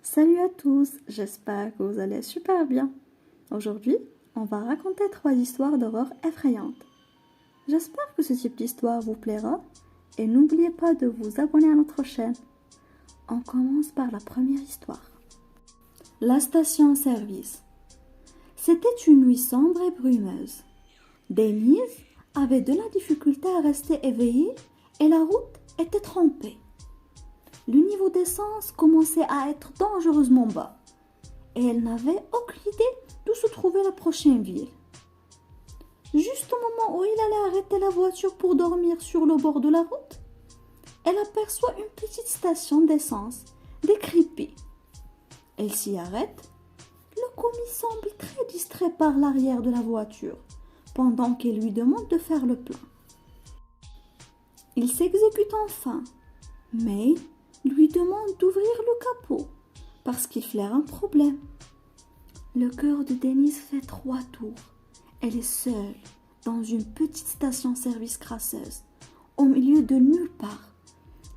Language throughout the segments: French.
Salut à tous, j'espère que vous allez super bien. Aujourd'hui, on va raconter 3 histoires d'horreur effrayantes. J'espère que ce type d'histoire vous plaira et n'oubliez pas de vous abonner à notre chaîne. On commence par la première histoire. La station-service. C'était une nuit sombre et brumeuse. Denise avait de la difficulté à rester éveillée et la route était trempée. Le niveau d'essence commençait à être dangereusement bas et elle n'avait aucune idée d'où se trouvait la prochaine ville. Juste au moment où il allait arrêter la voiture pour dormir sur le bord de la route, elle aperçoit une petite station d'essence décrépite. Elle s'y arrête. Le commis semble très distrait par l'arrière de la voiture pendant qu'elle lui demande de faire le plein. Il s'exécute enfin, mais lui demande d'ouvrir le capot parce qu'il flaire un problème. Le cœur de Denise fait 3 tours. Elle est seule dans une petite station-service crasseuse, au milieu de nulle part.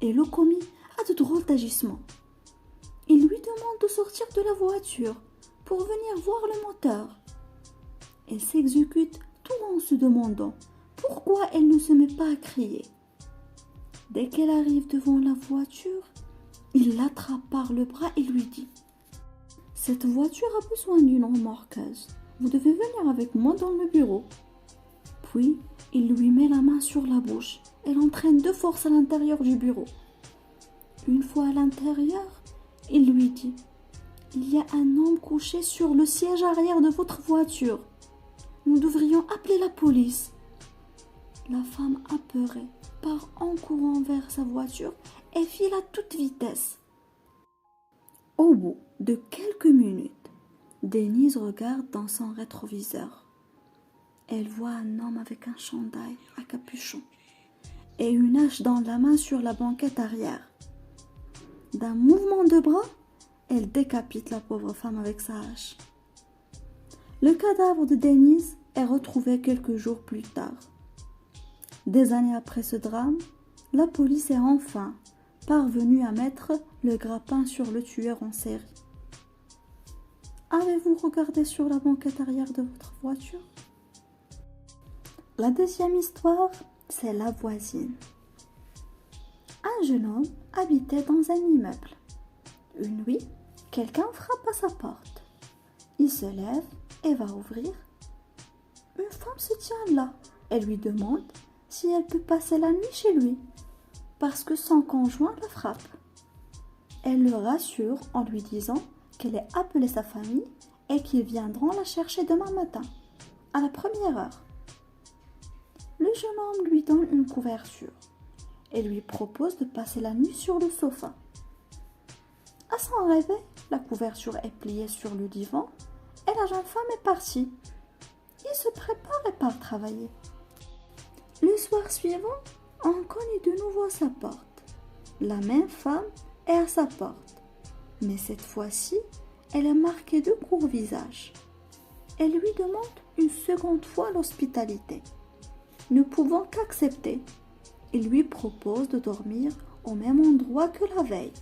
Et le commis a de drôles d'agissements. Il lui demande de sortir de la voiture pour venir voir le moteur. Elle s'exécute tout en se demandant pourquoi elle ne se met pas à crier. Dès qu'elle arrive devant la voiture, il l'attrape par le bras et lui dit « Cette voiture a besoin d'une remorqueuse. Vous devez venir avec moi dans le bureau. » Puis, il lui met la main sur la bouche et l'entraîne de force à l'intérieur du bureau. Une fois à l'intérieur, il lui dit « Il y a un homme couché sur le siège arrière de votre voiture. Nous devrions appeler la police. » La femme apeurée part en courant vers sa voiture et file à toute vitesse. Au bout de quelques minutes, Denise regarde dans son rétroviseur. Elle voit un homme avec un chandail à capuchon et une hache dans la main sur la banquette arrière. D'un mouvement de bras, elle décapite la pauvre femme avec sa hache. Le cadavre de Denise est retrouvé quelques jours plus tard. Des années après ce drame, la police est enfin parvenue à mettre le grappin sur le tueur en série. Avez-vous regardé sur la banquette arrière de votre voiture? La deuxième histoire, c'est la voisine. Un jeune homme habitait dans un immeuble. Une nuit, quelqu'un frappe à sa porte. Il se lève et va ouvrir. Une femme se tient là et lui demande si elle peut passer la nuit chez lui, parce que son conjoint la frappe. Elle le rassure en lui disant qu'elle a appelé sa famille et qu'ils viendront la chercher demain matin, à la première heure. Le jeune homme lui donne une couverture et lui propose de passer la nuit sur le sofa. À son réveil, la couverture est pliée sur le divan et la jeune femme est partie. Il se prépare et part travailler. Le soir suivant, on cogne de nouveau à sa porte. La même femme est à sa porte, mais cette fois-ci, elle est marquée de courts visages. Elle lui demande une seconde fois l'hospitalité. Ne pouvant qu'accepter, il lui propose de dormir au même endroit que la veille.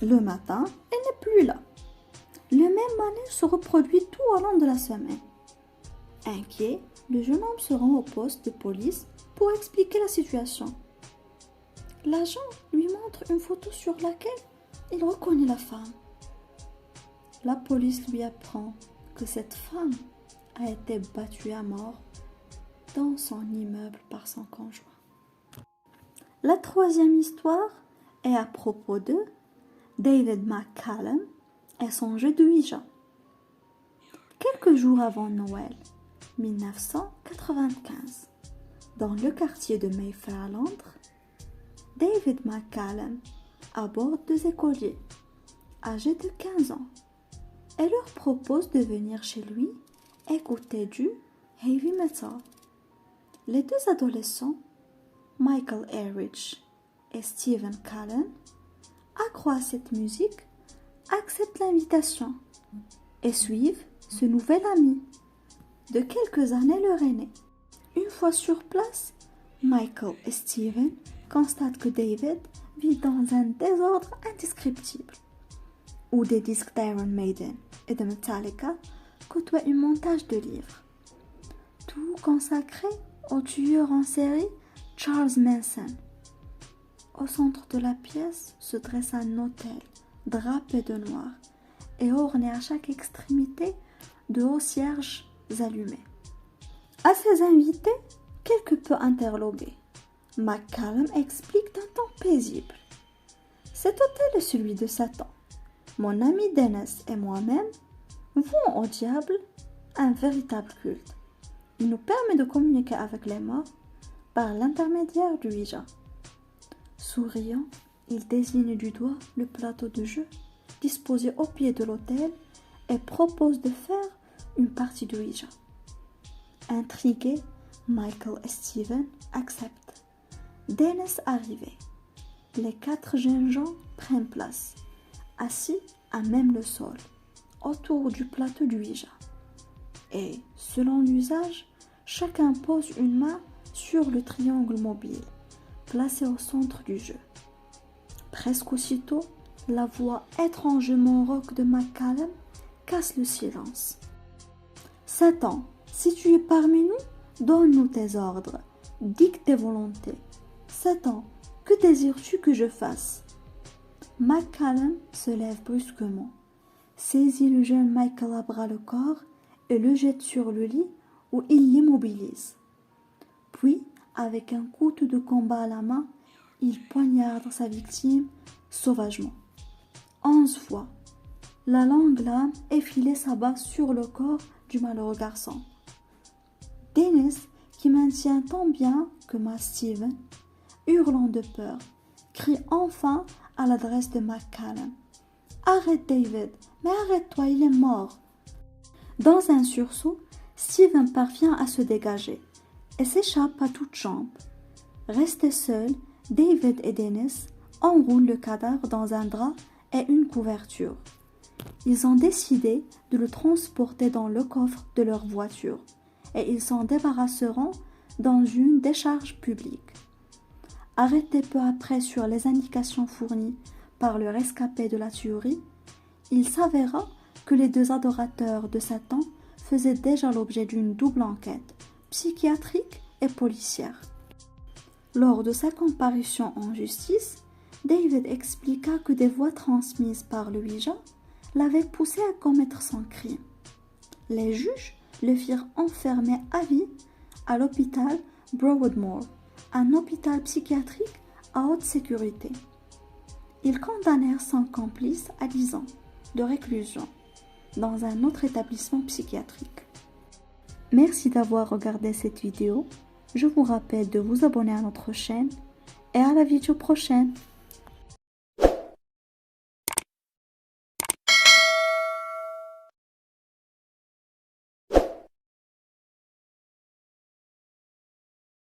Le matin, elle n'est plus là. Le même manège se reproduit tout au long de la semaine. Inquiet, le jeune homme se rend au poste de police pour expliquer la situation. L'agent lui montre une photo sur laquelle il reconnaît la femme. La police lui apprend que cette femme a été battue à mort dans son immeuble par son conjoint. La troisième histoire est à propos de David McCallum et son jeu de Ouija. Quelques jours avant Noël 1995, dans le quartier de Mayfair à Londres, David McCallum aborde 2 écoliers âgés de 15 ans et leur propose de venir chez lui écouter du heavy metal. Les 2 adolescents, Michael Ehrich et Stephen Callan, accro à cette musique, acceptent l'invitation et suivent ce nouvel ami de quelques années leur aîné. Une fois sur place, Michael et Stephen constatent que David vit dans un désordre indescriptible. ou des disques d'Iron Maiden et de Metallica côtoient une montage de livres. Tout consacré au tueur en série Charles Manson. Au centre de la pièce se dresse un autel drapé de noir et orné à chaque extrémité de hauts cierges allumés. À ses invités, quelque peu interloqués, McCallum explique d'un ton paisible. Cet hôtel est celui de Satan. Mon ami Dennis et moi-même vouons au diable un véritable culte. Il nous permet de communiquer avec les morts par l'intermédiaire du Ouija. Souriant, il désigne du doigt le plateau de jeu disposé au pied de l'autel et propose de faire une partie de Ouija. Intrigués, Michael et Steven acceptent. Dennis arrivé. Les 4 jeunes gens prennent place, assis à même le sol, autour du plateau du Ouija. Et, selon l'usage, chacun pose une main sur le triangle mobile, placé au centre du jeu. Presque aussitôt, la voix étrangement rauque de McCallum casse le silence. « Satan, si tu es parmi nous, donne-nous tes ordres, dicte tes volontés. Satan, que désires-tu que je fasse ?» McCallum se lève brusquement, saisit le jeune Michael à bras le corps et le jette sur le lit où il l'immobilise. Puis, avec un couteau de combat à la main, il poignarde sa victime sauvagement. 11 fois, la longue lame effilée s'abat sur le corps du malheureux garçon. Dennis, qui maintient tant bien que mal Steven, hurlant de peur, crie enfin à l'adresse de McCallum. « Arrête David, mais arrête-toi, il est mort !» Dans un sursaut, Steven parvient à se dégager et s'échappe à toutes jambes. Restés seuls, David et Dennis enroulent le cadavre dans un drap et une couverture. Ils ont décidé de le transporter dans le coffre de leur voiture et ils s'en débarrasseront dans une décharge publique. Arrêtés peu après sur les indications fournies par le rescapé de la tuerie, il s'avéra que les 2 adorateurs de Satan faisaient déjà l'objet d'une double enquête, psychiatrique et policière. Lors de sa comparution en justice, David expliqua que des voix transmises par le Ouija l'avaient poussé à commettre son crime. Les juges le firent enfermer à vie à l'hôpital Broadmoor, un hôpital psychiatrique à haute sécurité. Ils condamnèrent son complice à 10 ans de réclusion dans un autre établissement psychiatrique. Merci d'avoir regardé cette vidéo. Je vous rappelle de vous abonner à notre chaîne et à la vidéo prochaine.